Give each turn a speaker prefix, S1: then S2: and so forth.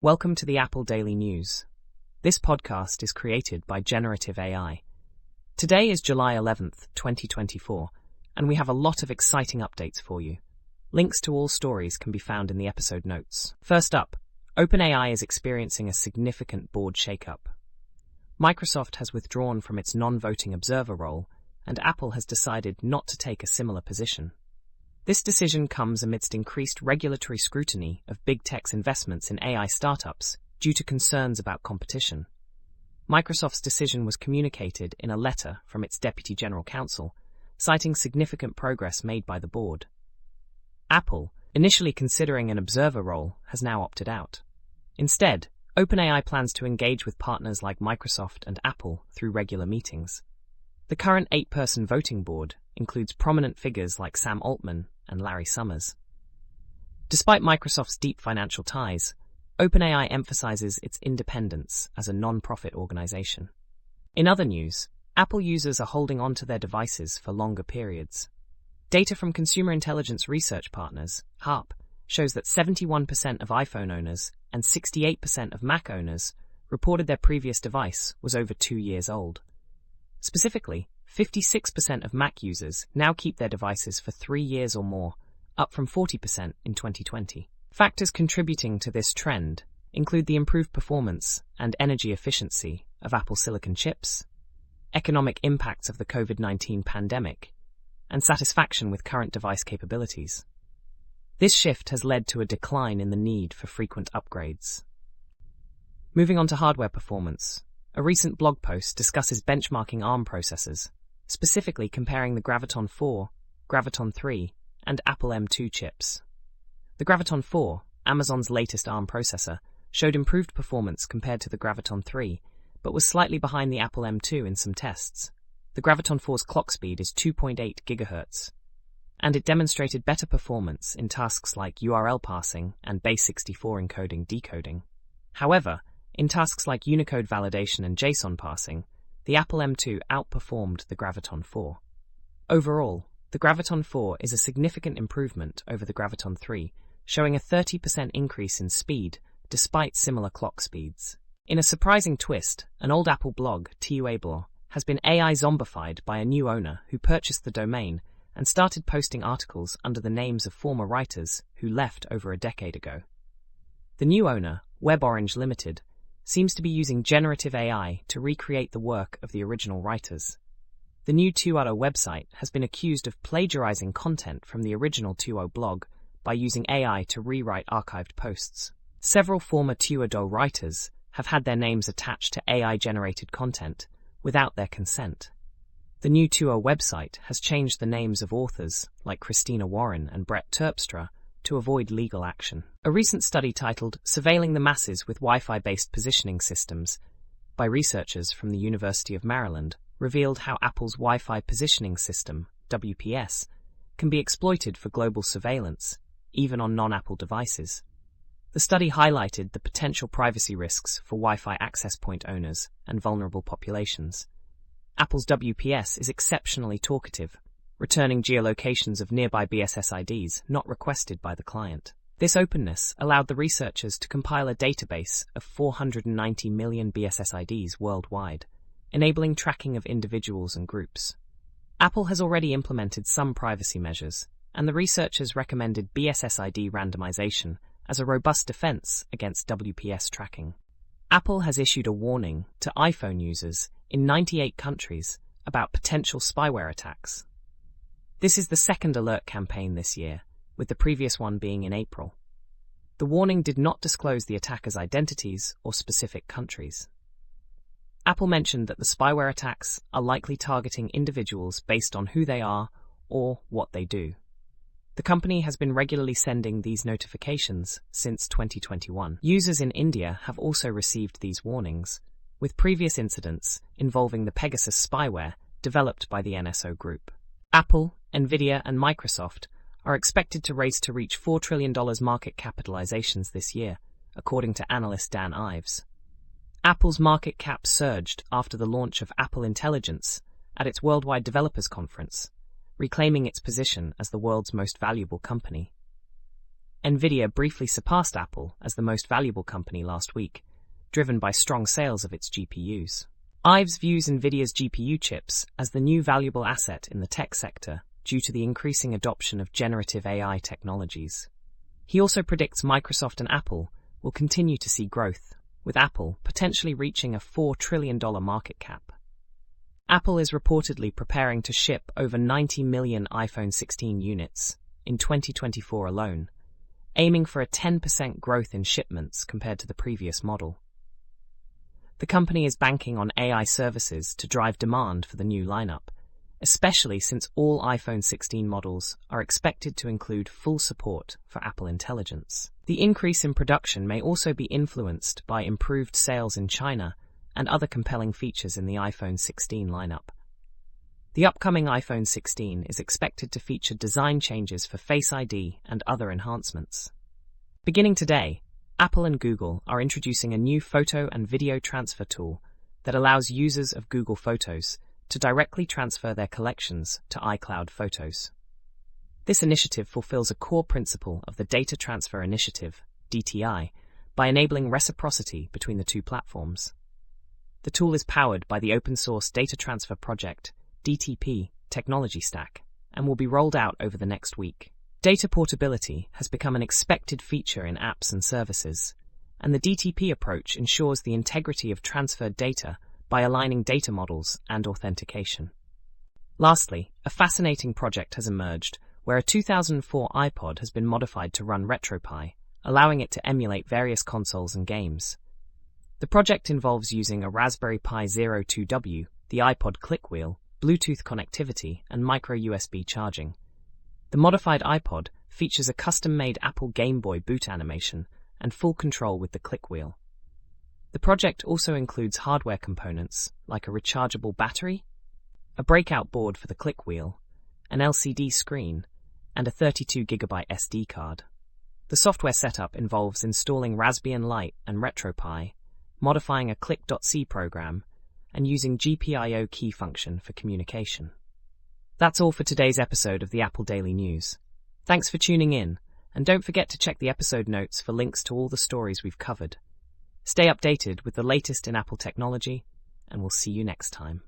S1: Welcome to the Apple Daily News. This podcast is created by Generative AI. Today is July 11th, 2024, and we have a lot of exciting updates for you. Links to all stories can be found in the episode notes. First up, OpenAI is experiencing a significant board shakeup. Microsoft has withdrawn from its non-voting observer role, and Apple has decided not to take a similar position. This decision comes amidst increased regulatory scrutiny of big tech's investments in AI startups due to concerns about competition. Microsoft's decision was communicated in a letter from its Deputy General Counsel, citing significant progress made by the board. Apple, initially considering an observer role, has now opted out. Instead, OpenAI plans to engage with partners like Microsoft and Apple through regular meetings. The current 8-person voting board includes prominent figures like Sam Altman and Larry Summers. Despite Microsoft's deep financial ties, OpenAI emphasizes its independence as a non-profit organization. In other news, Apple users are holding on to their devices for longer periods. Data from consumer intelligence research partners, HARP, shows that 71% of iPhone owners and 68% of Mac owners reported their previous device was over 2 years old. Specifically, 56% of Mac users now keep their devices for 3 years or more, up from 40% in 2020. Factors contributing to this trend include the improved performance and energy efficiency of Apple silicon chips, economic impacts of the COVID-19 pandemic, and satisfaction with current device capabilities. This shift has led to a decline in the need for frequent upgrades. Moving on to hardware performance, a recent blog post discusses benchmarking ARM processors, specifically comparing the Graviton 4, Graviton 3, and Apple M2 chips. The Graviton 4, Amazon's latest ARM processor, showed improved performance compared to the Graviton 3, but was slightly behind the Apple M2 in some tests. The Graviton 4's clock speed is 2.8 GHz, and it demonstrated better performance in tasks like URL parsing and base64 encoding-decoding. However, in tasks like Unicode validation and JSON parsing, the Apple M2 outperformed the Graviton 4. Overall, the Graviton 4 is a significant improvement over the Graviton 3, showing a 30% increase in speed despite similar clock speeds. In a surprising twist, an old Apple blog, TUAW, has been AI zombified by a new owner who purchased the domain and started posting articles under the names of former writers who left over a decade ago. The new owner, WebOrange Limited, seems to be using generative AI to recreate the work of the original writers. The new TUAW website has been accused of plagiarizing content from the original TUAW blog by using AI to rewrite archived posts. Several former TUAW writers have had their names attached to AI-generated content without their consent. The new TUAW website has changed the names of authors like Christina Warren and Brett Terpstra to avoid legal action. A recent study titled Surveilling the Masses with Wi-Fi-Based Positioning Systems by researchers from the University of Maryland revealed how Apple's Wi-Fi Positioning System, WPS, can be exploited for global surveillance, even on non-Apple devices. The study highlighted the potential privacy risks for Wi-Fi access point owners and vulnerable populations. Apple's WPS is exceptionally talkative, returning geolocations of nearby BSS-IDs not requested by the client. This openness allowed the researchers to compile a database of 490 million BSS-IDs worldwide, enabling tracking of individuals and groups. Apple has already implemented some privacy measures, and the researchers recommended BSS-ID randomization as a robust defense against WPS tracking. Apple has issued a warning to iPhone users in 98 countries about potential spyware attacks. This is the second alert campaign this year, with the previous one being in April. The warning did not disclose the attackers' identities or specific countries. Apple mentioned that the spyware attacks are likely targeting individuals based on who they are or what they do. The company has been regularly sending these notifications since 2021. Users in India have also received these warnings, with previous incidents involving the Pegasus spyware developed by the NSO Group. Apple, Nvidia, and Microsoft are expected to race to reach $4 trillion market capitalizations this year, according to analyst Dan Ives. Apple's market cap surged after the launch of Apple Intelligence at its Worldwide Developers Conference, reclaiming its position as the world's most valuable company. Nvidia briefly surpassed Apple as the most valuable company last week, driven by strong sales of its GPUs. Ives views Nvidia's GPU chips as the new valuable asset in the tech sector due to the increasing adoption of generative AI technologies. He also predicts Microsoft and Apple will continue to see growth, with Apple potentially reaching a $4 trillion market cap. Apple is reportedly preparing to ship over 90 million iPhone 16 units in 2024 alone, aiming for a 10% growth in shipments compared to the previous model. The company is banking on AI services to drive demand for the new lineup, especially since all iPhone 16 models are expected to include full support for Apple Intelligence. The increase in production may also be influenced by improved sales in China and other compelling features in the iPhone 16 lineup. The upcoming iPhone 16 is expected to feature design changes for Face ID and other enhancements. Beginning today, Apple and Google are introducing a new photo and video transfer tool that allows users of Google Photos to directly transfer their collections to iCloud Photos. This initiative fulfills a core principle of the Data Transfer Initiative, DTI, by enabling reciprocity between the two platforms. The tool is powered by the open-source Data Transfer Project, DTP, technology stack, and will be rolled out over the next week. Data portability has become an expected feature in apps and services, and the DTP approach ensures the integrity of transferred data by aligning data models and authentication. Lastly, a fascinating project has emerged where a 2004 iPod has been modified to run RetroPie, allowing it to emulate various consoles and games. The project involves using a Raspberry Pi Zero 2W, the iPod click wheel, Bluetooth connectivity, and micro USB charging. The modified iPod features a custom-made Apple Game Boy boot animation and full control with the click wheel. The project also includes hardware components like a rechargeable battery, a breakout board for the click wheel, an LCD screen, and a 32GB SD card. The software setup involves installing Raspbian Lite and RetroPie, modifying a click.c program, and using GPIO key function for communication. That's all for today's episode of the Apple Daily News. Thanks for tuning in, and don't forget to check the episode notes for links to all the stories we've covered. Stay updated with the latest in Apple technology, and we'll see you next time.